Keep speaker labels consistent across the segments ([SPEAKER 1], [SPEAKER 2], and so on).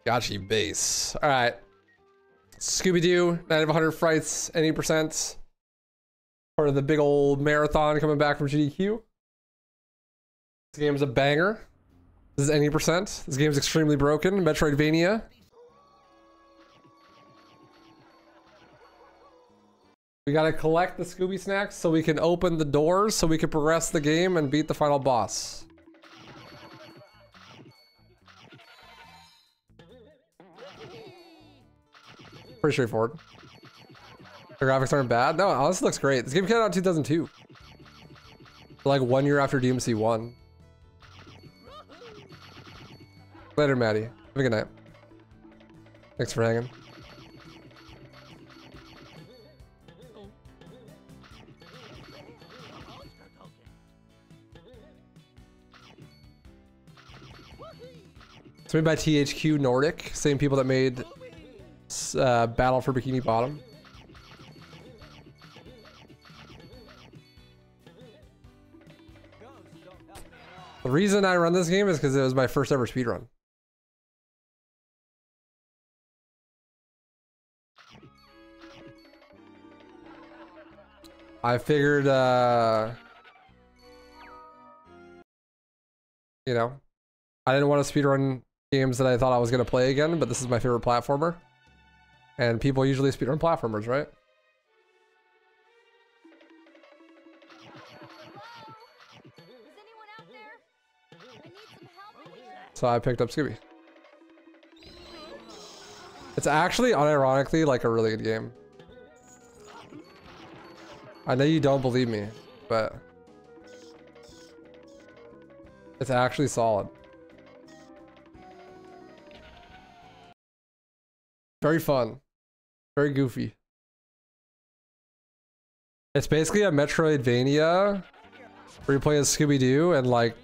[SPEAKER 1] Gotcha base. All right. Scooby Doo, 9 of 100 frights, any percent. Part of the big old marathon coming back from GDQ. This game's a banger. This is any percent. This game's extremely broken. Metroidvania. We gotta collect the Scooby snacks so we can open the doors so we can progress the game and beat the final boss. Pretty straightforward. The graphics aren't bad. No, honestly looks great. This game came out in 2002. Like 1 year after DMC 1. Later, Maddie. Have a good night. Thanks for hanging. It's made by THQ Nordic, same people that made Battle for Bikini Bottom. The reason I run this game is because it was my first ever speedrun. I figured, you know, I didn't want to speedrun games that I thought I was going to play again, but this is my favorite platformer. And people usually speedrun platformers, right? So I picked up Scooby. It's actually, unironically, like a really good game. I know you don't believe me, but it's actually solid. Very fun. Very goofy. It's basically a Metroidvania where you play as Scooby Doo and like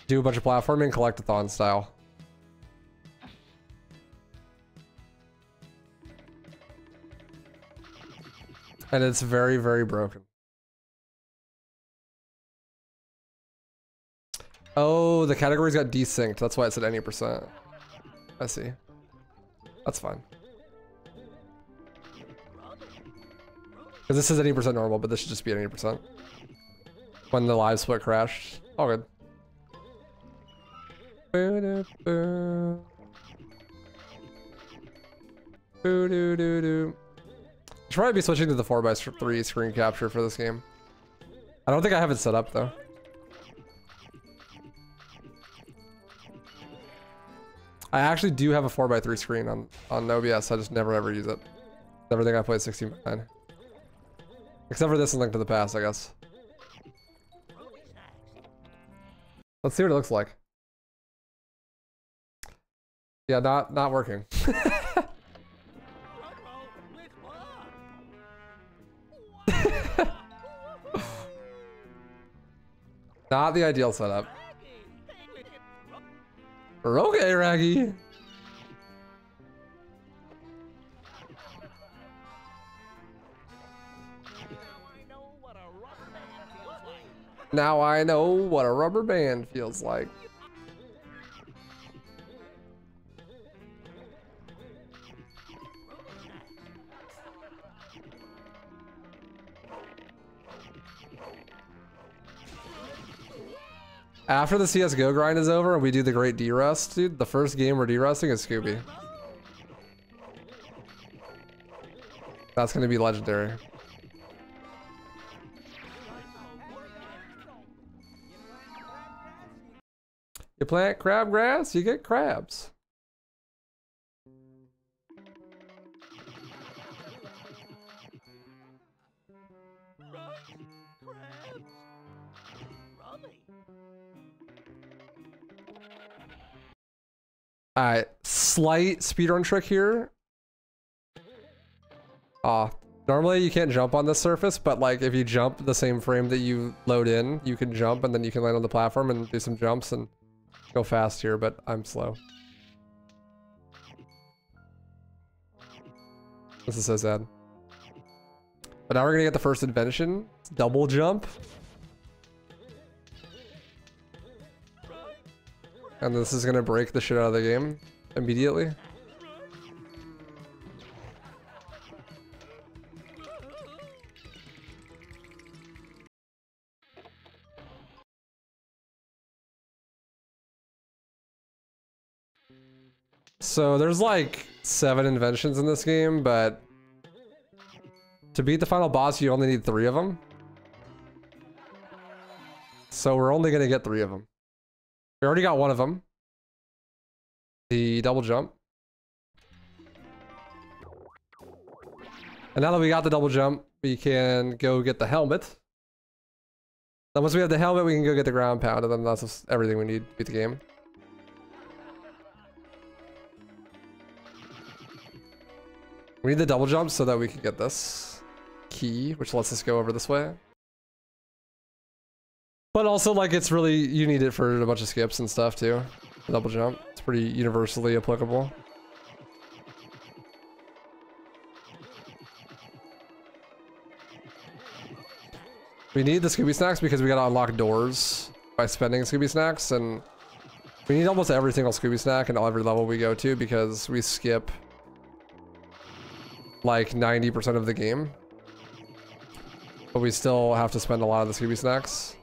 [SPEAKER 1] do a bunch of platforming, collectathon style. And it's very, very broken. Oh, the categories got desynced. That's why it said any percent. I see. That's fine. Because this is any percent normal, but this should just be at any percent. When the live split crashed. All good. Should probably be switching to the 4x3 screen capture for this game. I don't think I have it set up though. I actually do have a 4x3 screen on OBS. I just never ever use it. Everything I play is 16:9. Except for this and Link to the Past, I guess. Let's see what it looks like. Yeah, not working. Not the ideal setup. Okay, Raggy. Now I know what a rubber band feels like. After the CSGO grind is over and we do the great D-Rust, dude, the first game we're D-Rusting is Scooby. That's gonna be legendary. You plant crabgrass, you get crabs. Alright, slight speedrun trick here. Normally you can't jump on this surface, but like if you jump the same frame that you load in, you can jump and then you can land on the platform and do some jumps and go fast here, but I'm slow. This is so sad. But now we're gonna get the first invention. It's double jump. And this is gonna break the shit out of the game. immediately. So there's like 7 inventions in this game, but to beat the final boss, you only need 3 of them. So we're only gonna get 3 of them. We already got 1 of them. The double jump. And now that we got the double jump, we can go get the helmet. Then once we have the helmet, we can go get the ground pound, and then that's just everything we need to beat the game. We need the double jump so that we can get this key, which lets us go over this way. But also, like, it's really, you need it for a bunch of skips and stuff too. The double jump, it's pretty universally applicable. We need the Scooby Snacks because we gotta unlock doors by spending Scooby Snacks, and we need almost every single Scooby Snack in every level we go to because we skip like 90% of the game. But we still have to spend a lot of the Scooby Snacks.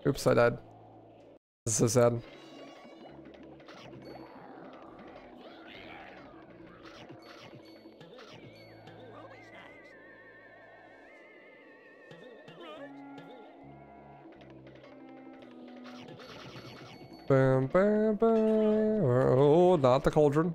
[SPEAKER 1] Oops, I died. This is so sad. Bam, bam, bam. Oh, not the cauldron.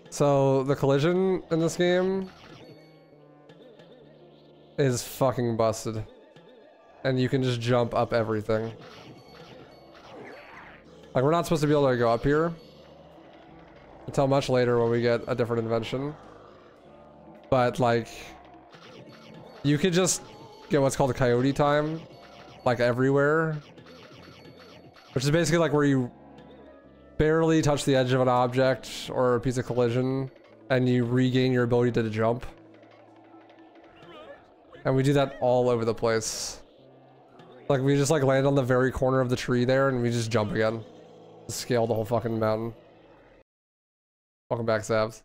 [SPEAKER 1] So the collision in this game is fucking busted. And you can just jump up everything. Like, we're not supposed to be able to go up here until much later when we get a different invention. But like, you could just get what's called a coyote time, like everywhere. Which is basically like where you barely touch the edge of an object or a piece of collision and you regain your ability to jump. And we do that all over the place. Like, we just like land on the very corner of the tree there and we just jump again. Scale the whole fucking mountain. Welcome back, Sabs.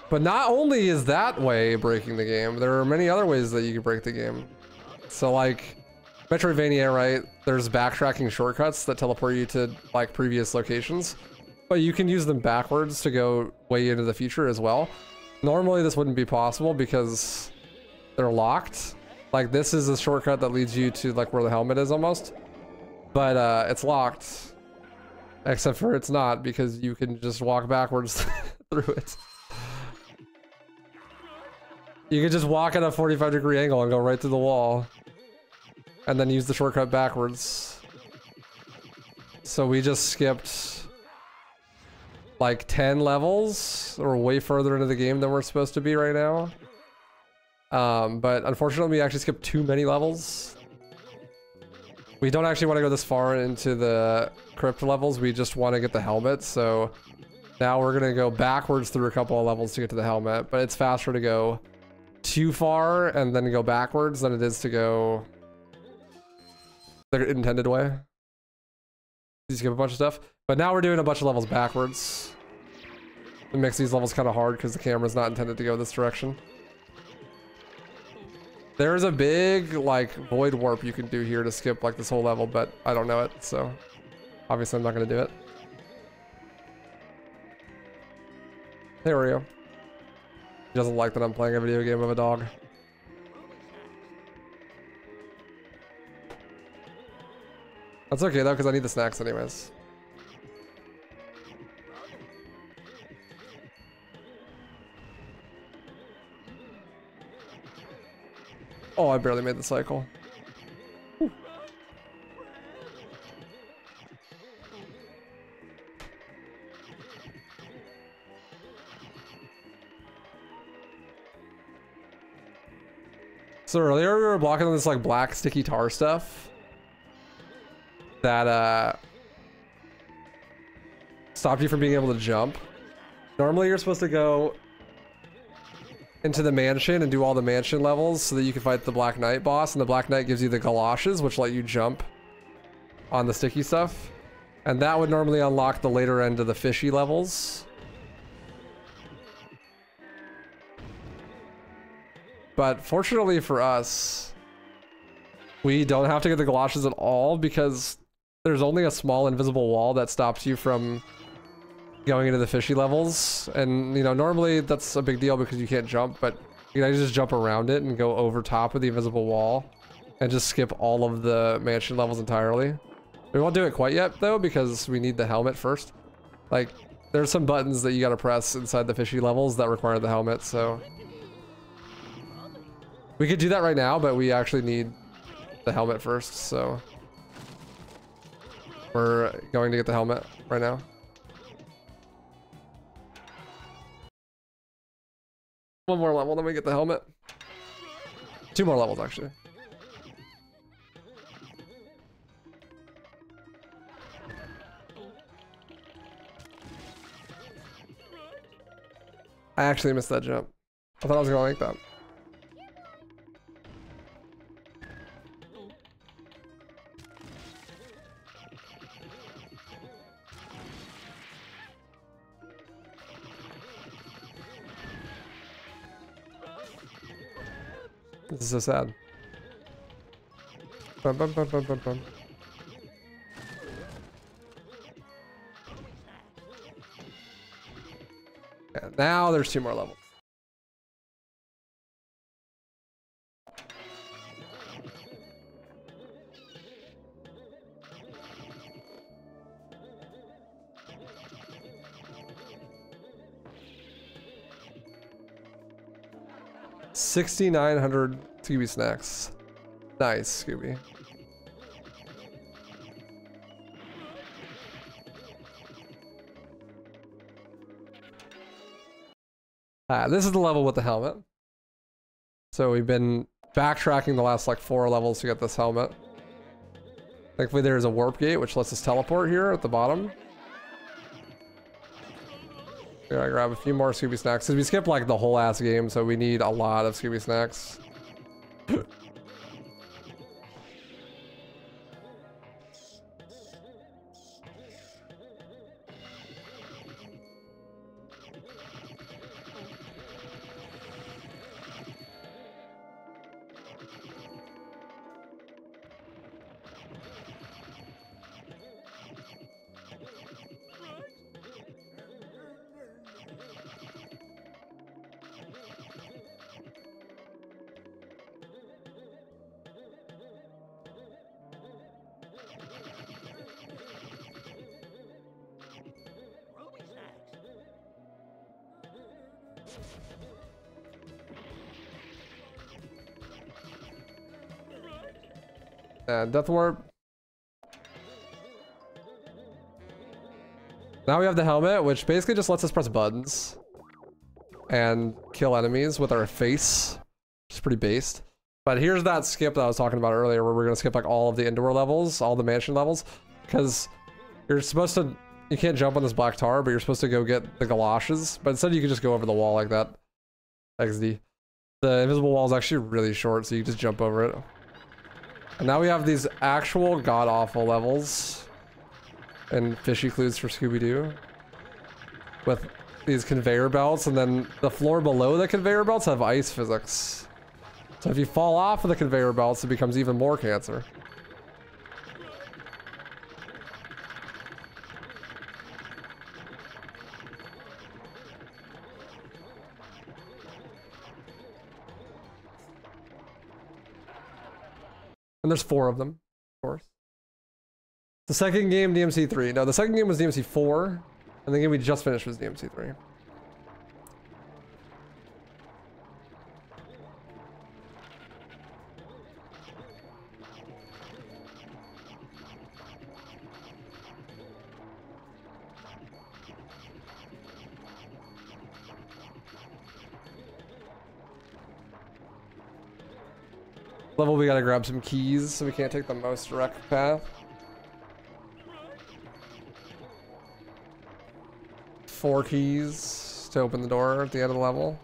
[SPEAKER 1] But not only is that way breaking the game, there are many other ways that you can break the game. So like, Metroidvania, right? There's backtracking shortcuts that teleport you to like previous locations. But you can use them backwards to go way into the future as well. Normally this wouldn't be possible because they're locked. Like, this is a shortcut that leads you to like where the helmet is almost. But it's locked. Except for it's not, because you can just walk backwards through it. You can just walk at a 45-degree angle and go right through the wall. And then use the shortcut backwards. So we just skipped like 10 levels. We're way further into the game than we're supposed to be right now. But unfortunately we actually skipped too many levels. We don't actually want to go this far into the crypt levels. We just want to get the helmet. So now we're going to go backwards through a couple of levels to get to the helmet. But it's faster to go too far and then go backwards than it is to go the intended way. You skip a bunch of stuff. But now we're doing a bunch of levels backwards. It makes these levels kind of hard because the camera's not intended to go this direction. There's a big, like, void warp you can do here to skip, like, this whole level, but I don't know it, so obviously I'm not going to do it. There we go. He doesn't like that I'm playing a video game of a dog. That's okay, though, because I need the snacks anyways. Oh, I barely made the cycle. Whew. So earlier we were blocking this like black sticky tar stuff that stopped you from being able to jump. Normally you're supposed to go into the mansion and do all the mansion levels so that you can fight the Black Knight boss, and the Black Knight gives you the galoshes which let you jump on the sticky stuff, and that would normally unlock the later end of the fishy levels. But fortunately for us, we don't have to get the galoshes at all because there's only a small invisible wall that stops you from going into the fishy levels. And, you know, normally that's a big deal because you can't jump, but you can just jump around it and go over top of the invisible wall and just skip all of the mansion levels entirely. We won't do it quite yet, though, because we need the helmet first. Like, there's some buttons that you gotta press inside the fishy levels that require the helmet, so... We could do that right now, but we actually need the helmet first, so... We're going to get the helmet right now. One more level, then we get the helmet. 2 more levels, actually. I actually missed that jump. I thought I was gonna like that. This is so sad. Bum, bum, bum, bum, bum, bum. Yeah, now there's 2 more levels. $6,900 Scooby snacks. Nice, Scooby. This is the level with the helmet. So we've been backtracking the last like 4 levels to get this helmet. Thankfully there's a warp gate which lets us teleport here at the bottom. We gotta grab a few more Scooby snacks because we skipped like the whole ass game, so we need a lot of Scooby snacks. And Death Warp. Now we have the helmet, which basically just lets us press buttons and kill enemies with our face, which is pretty based. But here's that skip that I was talking about earlier, where we're gonna skip like all of the indoor levels, all the mansion levels, because you're supposed to, you can't jump on this black tar, but you're supposed to go get the galoshes. But instead you can just go over the wall like that. XD. The invisible wall is actually really short, so you just jump over it. And now we have these actual god-awful levels and fishy clues for Scooby Doo with these conveyor belts, and then the floor below the conveyor belts have ice physics. So if you fall off of the conveyor belts, it becomes even more cancer. And there's 4 of them, of course. The second game, DMC3. No, the second game was DMC4, and the game we just finished was DMC3. Level, we gotta grab some keys, so we can't take the most direct path. 4 keys to open the door at the end of the level.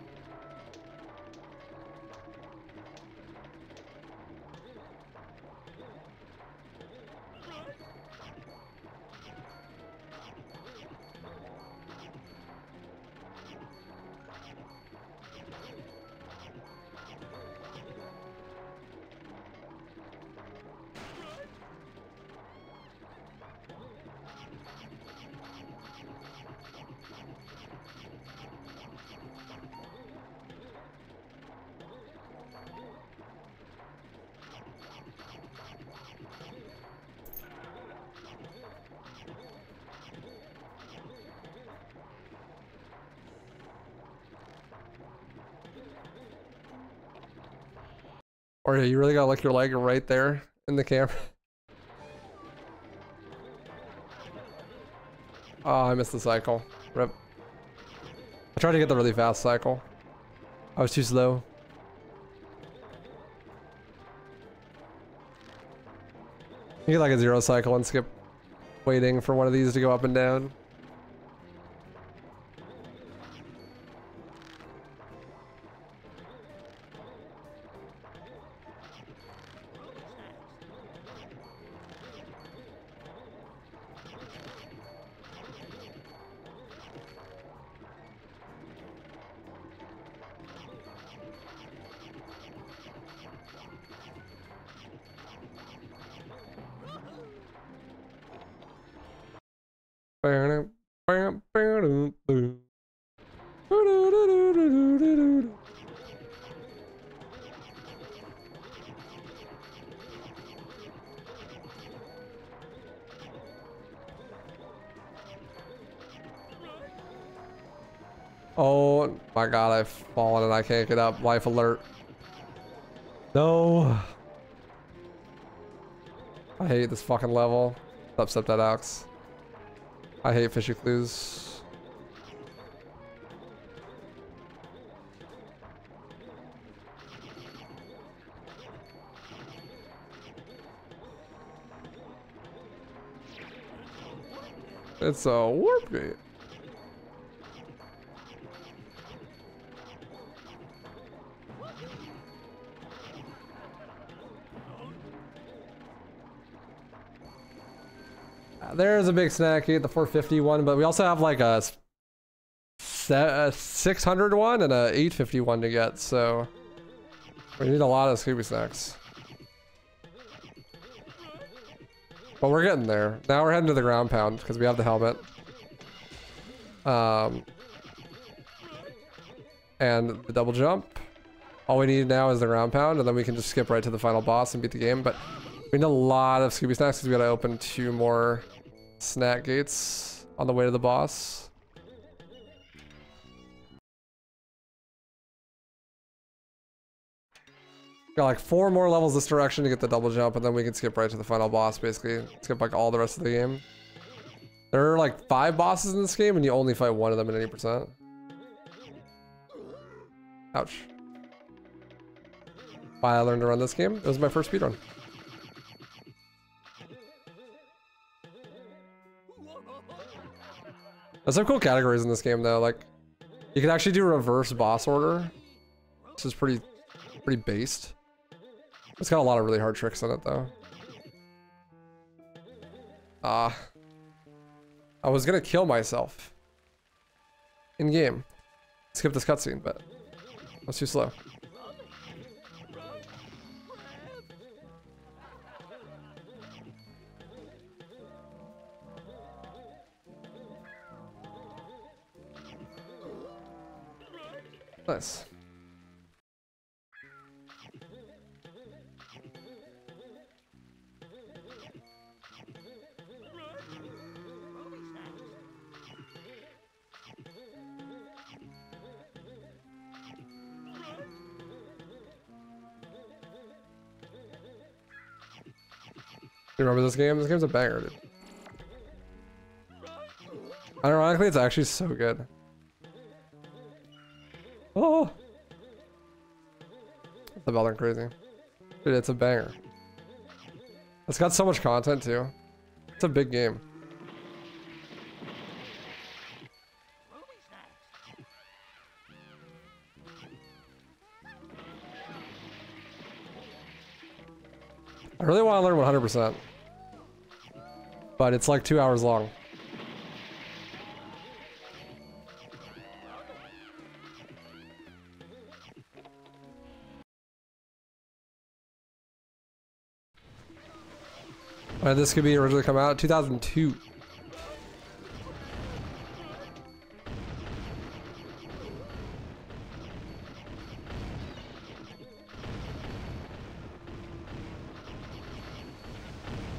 [SPEAKER 1] Or yeah, you really gotta lick your leg right there in the camera. Oh, I missed the cycle. Rip. I tried to get the really fast cycle. I was too slow. You get like a 0 cycle and skip waiting for one of these to go up and down. Oh my god, I've fallen and I can't get up. Life alert. No. I hate this fucking level. Upset that Alex. I hate fishy clues. It's a warp gate. There's a big snack gate, the 450 one, but we also have like a 600 one and a 850 one to get, so we need a lot of Scooby snacks. But we're getting there. Now we're heading to the ground pound because we have the helmet. And the double jump. All we need now is the ground pound, and then we can just skip right to the final boss and beat the game. But we need a lot of Scooby snacks because we gotta open 2 more snack gates on the way to the boss. Got like 4 more levels this direction to get the double jump, and then we can skip right to the final boss, basically. Skip like all the rest of the game. There are like 5 bosses in this game, and you only fight 1 of them at any percent. Ouch. Why I learned to run this game? It was my first speedrun. There's some cool categories in this game though, like you can actually do reverse boss order, which is pretty based. It's got a lot of really hard tricks in it though. I was gonna kill myself in game. Skip this cutscene, but I was too slow. Nice. You remember this game? This game's a banger, dude. Ironically, it's actually so good. Oh, the bell went crazy. Dude, it's a banger. It's got so much content too. It's a big game. I really want to learn 100%. But it's like 2 hours long. When did this Scooby originally come out? 2002.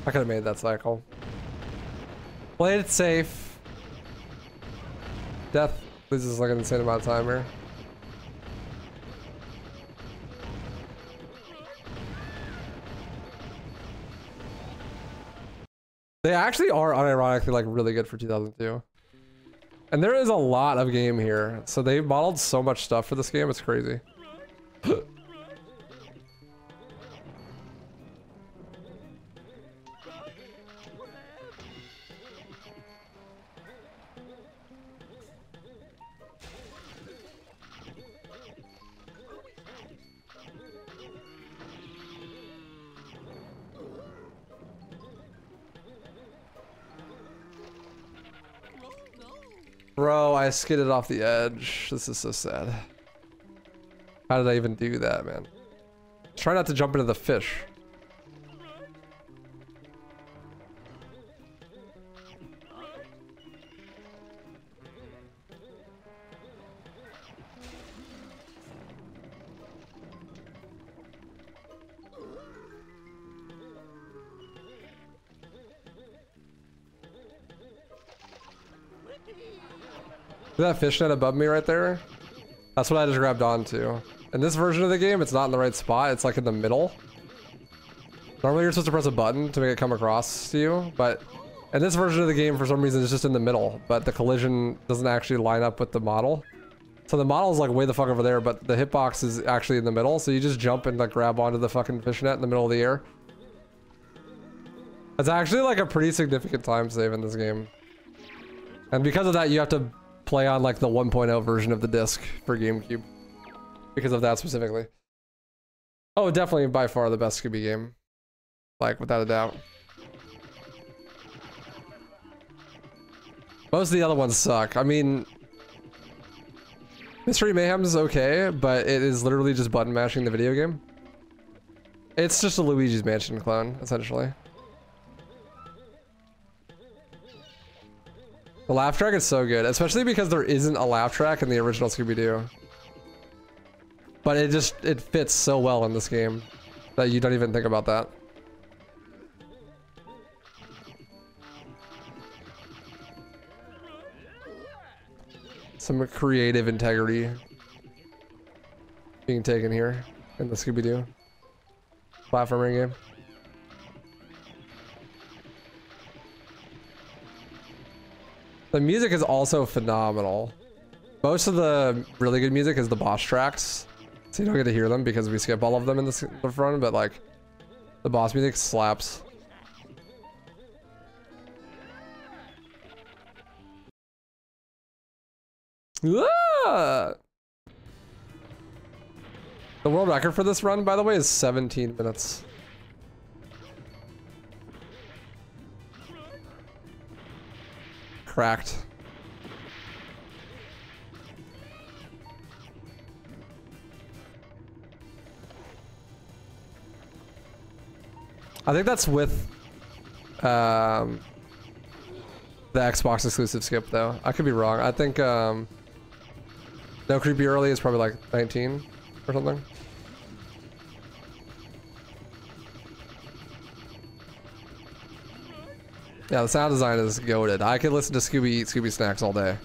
[SPEAKER 1] I could have made that cycle. Played it safe. Death loses like an insane amount of time here. They actually are unironically like really good for 2002. And there is a lot of game here. So they modeled so much stuff for this game, it's crazy. Bro, I skidded off the edge. This is so sad. How did I even do that, man? Try not to jump into the fish. See that fish net above me right there? That's what I just grabbed onto. In this version of the game, it's not in the right spot. It's like in the middle. Normally you're supposed to press a button to make it come across to you, but in this version of the game, for some reason, it's just in the middle, but the collision doesn't actually line up with the model. So the model is like way the fuck over there, but the hitbox is actually in the middle, so you just jump and like grab onto the fucking fish net in the middle of the air. It's actually like a pretty significant time save in this game. And because of that, you have to play on like the 1.0 version of the disc for GameCube. Because of that specifically. Oh, definitely by far the best Scooby game. Like, without a doubt. Most of the other ones suck. I mean, Mystery Mayhem is okay, but it is literally just button mashing the video game. It's just a Luigi's Mansion clone, essentially. The laugh track is so good, especially because there isn't a laugh track in the original Scooby Doo. But it fits so well in this game that you don't even think about that. Some creative integrity being taken here in the Scooby Doo platforming game. The music is also phenomenal. Most of the really good music is the boss tracks. So you don't get to hear them because we skip all of them in the front, but like, the boss music slaps. Ah! The world record for this run, by the way, is 17 minutes. Cracked. I think that's with the Xbox exclusive skip though. I could be wrong. I think No Creepy Early is probably like 19 or something. Yeah, the sound design is goated. I could listen to Scooby eat Scooby snacks all day.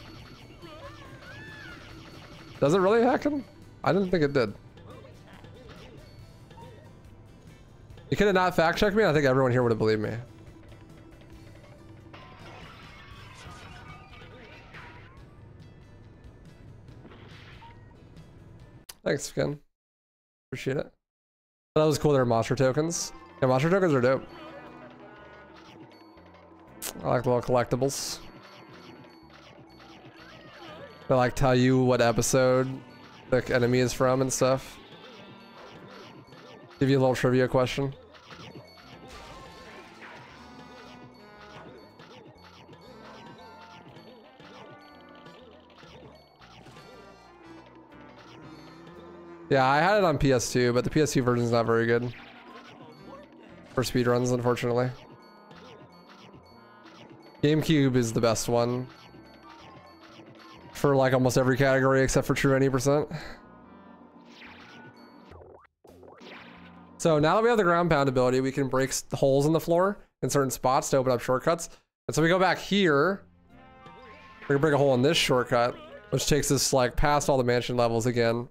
[SPEAKER 1] Does it really happen? I didn't think it did. You could have not fact checked me. I think everyone here would have believed me. Thanks, Ken. Appreciate it. That was cool. There are monster tokens. Yeah, monster tokens are dope. I like the little collectibles. They like tell you what episode the enemy is from and stuff. Give you a little trivia question. Yeah, I had it on PS2, but the PS2 version is not very good for speedruns, unfortunately. GameCube is the best one for like almost every category except for true 90%. So now that we have the ground pound ability, we can break holes in the floor in certain spots to open up shortcuts. And so we go back here, we can break a hole in this shortcut, which takes us like past all the mansion levels again.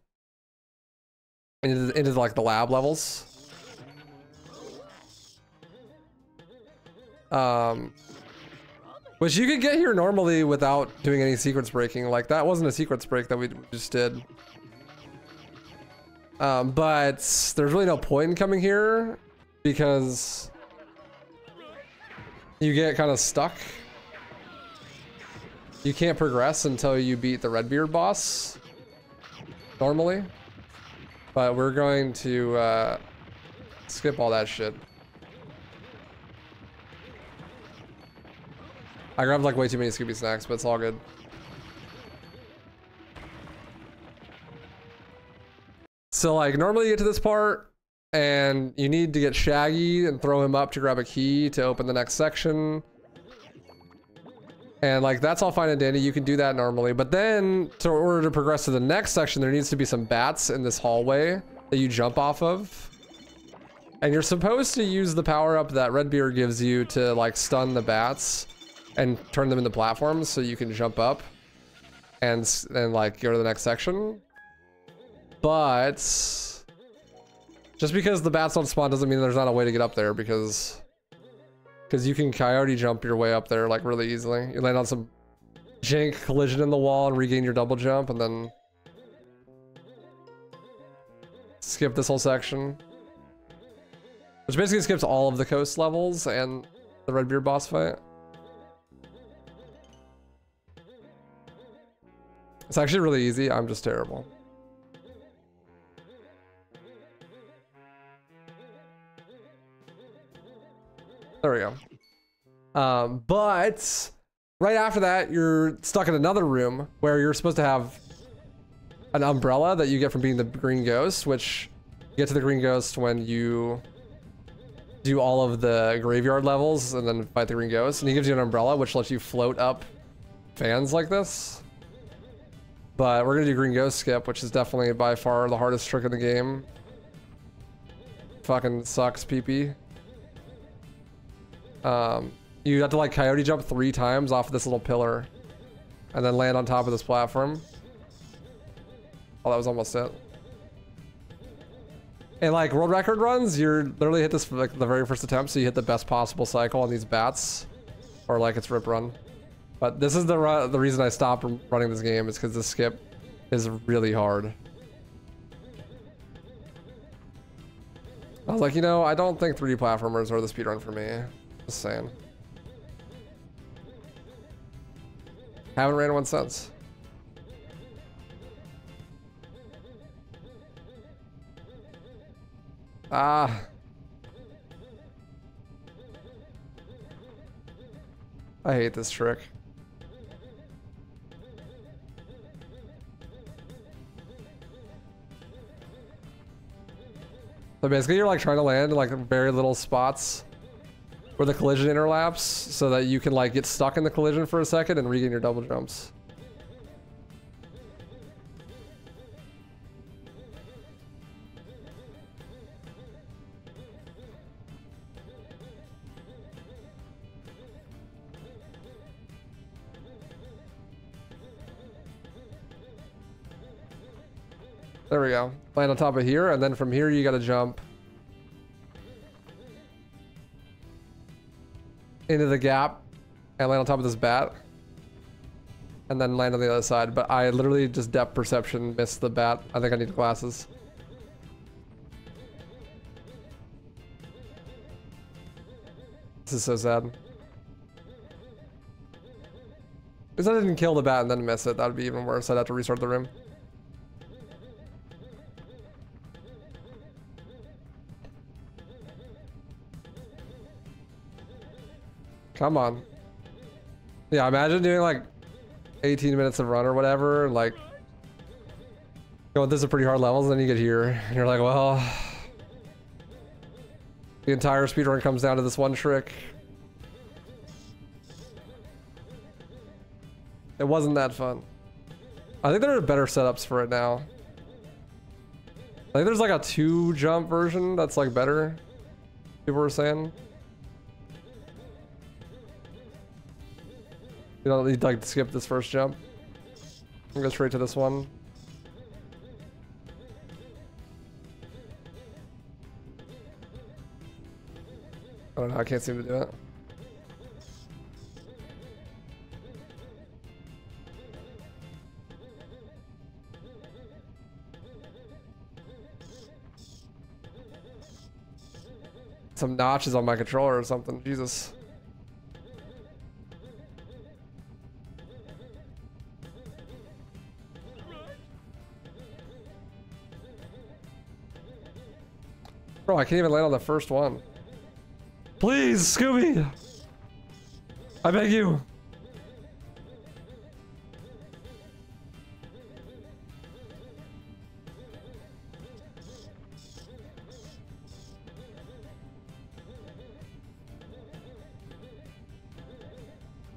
[SPEAKER 1] Into like the lab levels. Which you could get here normally without doing any sequence breaking. Like that wasn't a sequence break that we just did. But there's really no point in coming here because you get kind of stuck. You can't progress until you beat the Redbeard boss normally. But we're going to skip all that shit. I grabbed like way too many Scooby snacks, but it's all good. So like normally you get to this part and you need to get Shaggy and throw him up to grab a key to open the next section. And like that's all fine and dandy, you can do that normally, but then in order to progress to the next section there needs to be some bats in this hallway that you jump off of. And you're supposed to use the power-up that Redbeard gives you to like stun the bats and turn them into platforms so you can jump up and like go to the next section. But just because the bats don't spawn doesn't mean there's not a way to get up there, because you can coyote jump your way up there like really easily. You land on some jank collision in the wall and regain your double jump and then skip this whole section. Which basically skips all of the coast levels and the Redbeard boss fight. It's actually really easy, I'm just terrible. There we go. But right after that, you're stuck in another room where you're supposed to have an umbrella that you get from being the green ghost, which you get to the green ghost when you do all of the graveyard levels and then fight the green ghost. And he gives you an umbrella, which lets you float up fans like this. But we're gonna do green ghost skip, which is definitely by far the hardest trick in the game. Fucking sucks, PP. You have to like coyote jump 3 times off of this little pillar and then land on top of this platform. Oh, that was almost it. And like world record runs, you're literally hit this for like the very first attempt, so you hit the best possible cycle on these bats, or like it's rip run. But this is the reason I stopped running this game, is because this skip is really hard. I was like, you know, I don't think 3D platformers are the speedrun for me. Just saying. Haven't ran one since. Ah. I hate this trick. So basically you're like trying to land in like very little spots where the collision interlaps so that you can like get stuck in the collision for a second and regain your double jumps. There we go. Land on top of here, and then from here you gotta jump into the gap and land on top of this bat. And then land on the other side. But I literally just depth perception missed the bat. I think I need glasses. This is so sad. At least I didn't kill the bat and then miss it. That would be even worse. I'd have to restart the room. Come on. Yeah, imagine doing like 18 minutes of run or whatever, like going through some pretty hard levels, and then you get here and you're like, well, the entire speedrun comes down to this one trick. It wasn't that fun. I think there are better setups for it now. I think there's like a 2-jump version that's like better. People were saying. You don't need like to skip this first jump. I'll go straight to this one. I don't know, I can't seem to do it. Some notches on my controller or something, Jesus. Bro, I can't even land on the first one. Please, Scooby! I beg you!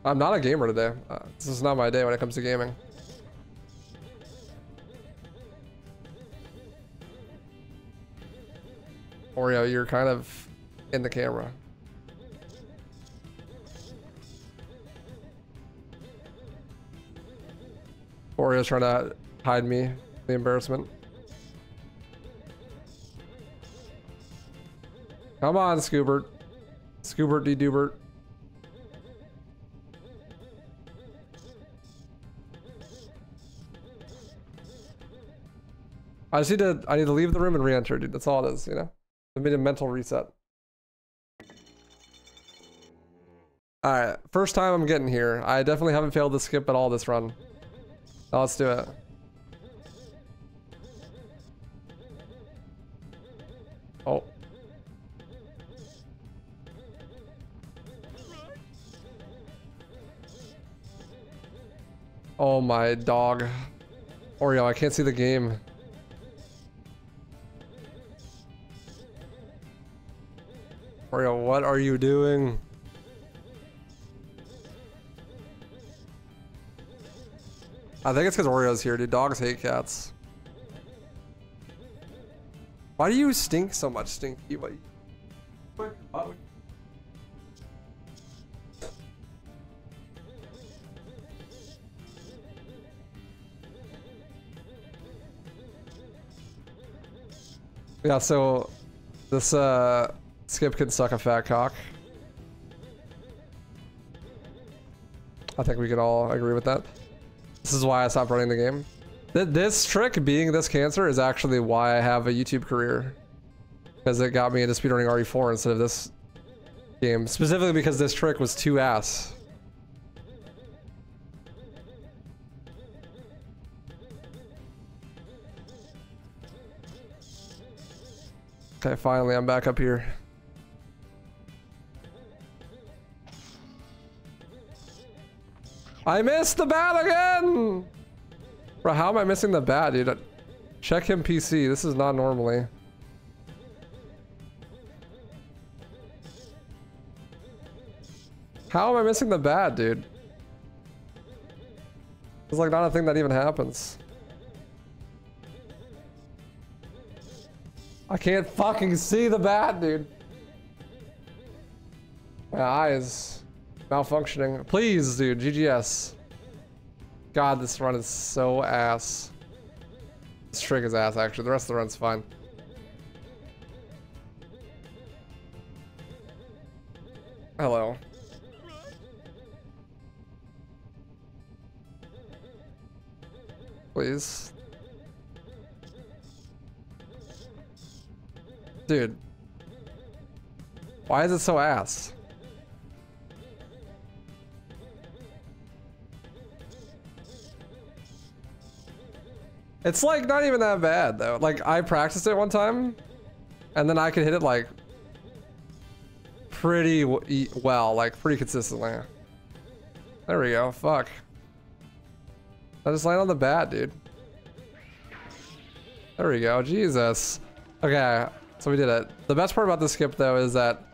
[SPEAKER 1] I'm not a gamer today. This is not my day when it comes to gaming. Oreo, you're kind of in the camera. Oreo's trying to hide me, the embarrassment. Come on, Scoobert. Scoobert D. Doobert. I need to leave the room and re-enter, dude. That's all it is, you know? I made a mental reset. Alright, first time I'm getting here. I definitely haven't failed to skip at all this run. Now let's do it. Oh. Oh my dog. Oreo, I can't see the game. Oreo, what are you doing? I think it's because Oreo's here, dude. Dogs hate cats. Why do you stink so much, Stinky? What? Yeah, so this skip can suck a fat cock. I think we can all agree with that. This is why I stopped running the game. This trick, being this cancer, is actually why I have a YouTube career. Because it got me into speedrunning RE4 instead of this game. Specifically because this trick was too ass. Okay, finally I'm back up here. I missed the bat again! Bro, how am I missing the bat, dude? Check him PC. This is not normally. How am I missing the bat, dude? It's like not a thing that even happens. I can't fucking see the bat, dude. My eyes malfunctioning. Please, dude, GGS. God, this run is so ass. This trick is ass, actually. The rest of the run's fine. Hello. Please. Dude. Why is it so ass? It's like not even that bad though. Like I practiced it one time and then I could hit it like pretty well, like pretty consistently. There we go. Fuck. I just landed on the bat, dude. There we go. Jesus. Okay, so we did it. The best part about the skip though is that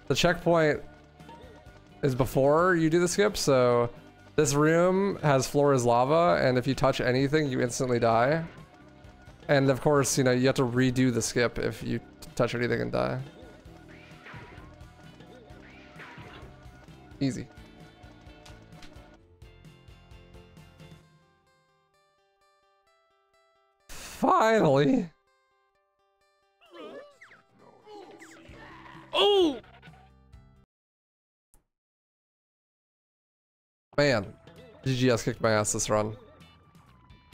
[SPEAKER 1] the checkpoint is before you do the skip, so this room has floor is lava, and if you touch anything, you instantly die. And of course, you know, you have to redo the skip if you touch anything and die. Easy. Finally. Oh! Man, GGS kicked my ass this run.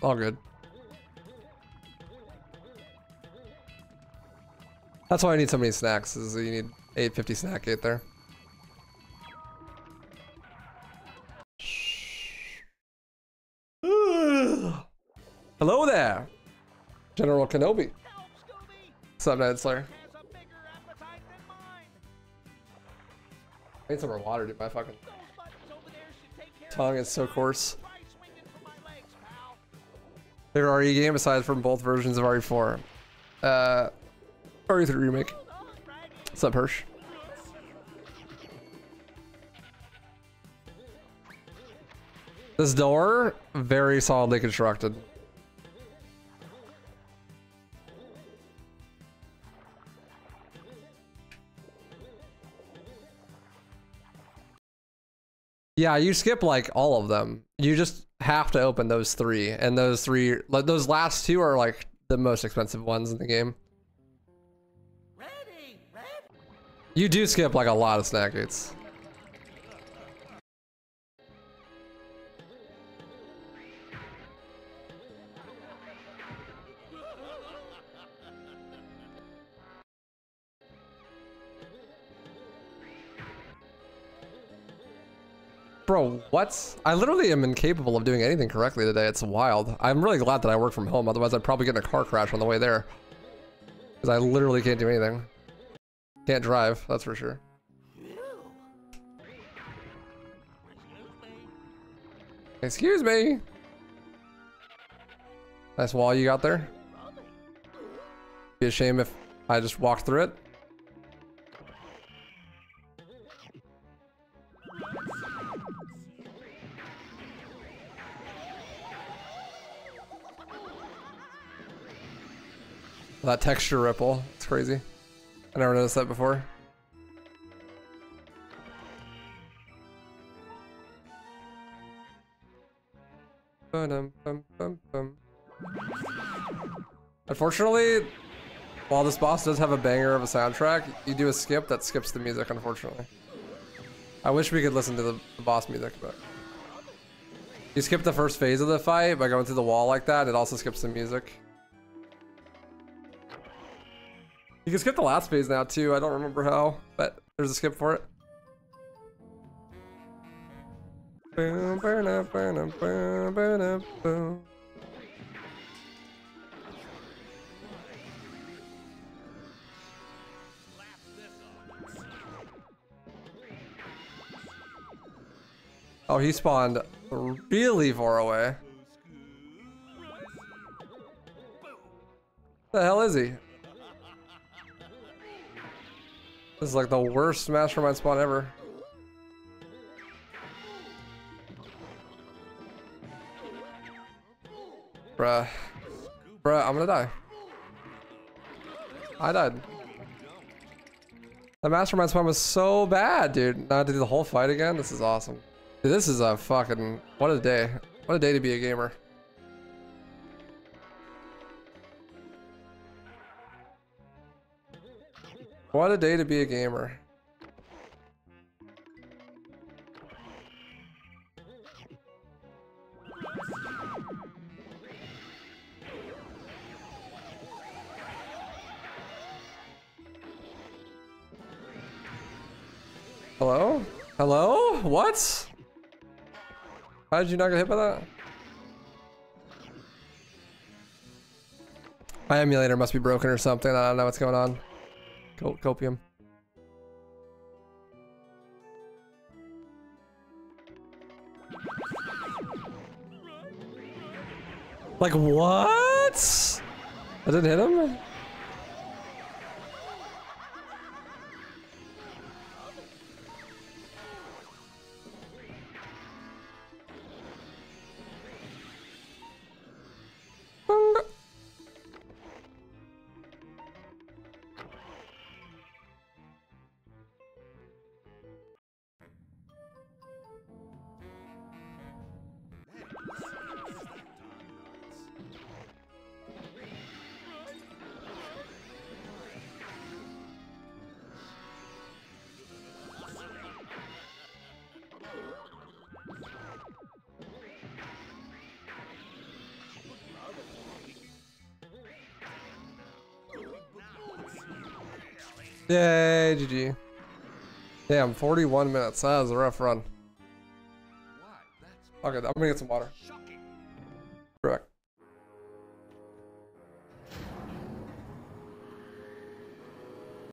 [SPEAKER 1] All good. That's why I need so many snacks, is you need 850 snack gate there. Hello there, General Kenobi. What's up, Night Slayer? I need some more water, dude. My fucking tongue is so coarse. Favorite RE game aside from both versions of RE4? RE3 Remake. What's up, Hirsch? This door, very solidly constructed. Yeah, you skip like all of them. You just have to open those three, and those three, like those last two, are like the most expensive ones in the game. Ready. You do skip like a lot of snack gates. Bro, what? I literally am incapable of doing anything correctly today. It's wild. I'm really glad that I work from home. Otherwise, I'd probably get in a car crash on the way there. Because I literally can't do anything. Can't drive, that's for sure. Excuse me. Nice wall you got there. Be a shame if I just walked through it. That texture ripple, it's crazy. I never noticed that before. Unfortunately, while this boss does have a banger of a soundtrack, you do a skip that skips the music, unfortunately. I wish we could listen to the boss music, but... You skip the first phase of the fight by going through the wall like that, it also skips the music. You can skip the last phase now too, I don't remember how, but there's a skip for it. Boom, burn up, burn up, boom, burn up, boom. Oh, he spawned really far away. The hell is he? This is like the worst mastermind spawn ever. Bruh. Bruh, I'm gonna die. I died. The mastermind spawn was so bad, dude. Now I have to do the whole fight again? This is awesome. Dude, this is a fucking... What a day. What a day to be a gamer. What a day to be a gamer. Hello? Hello? What? How did you not get hit by that? My emulator must be broken or something. I don't know what's going on. Copium. Like what? I didn't hit him? Yay, GG. Damn, 41 minutes. That was a rough run. Okay, I'm gonna get some water.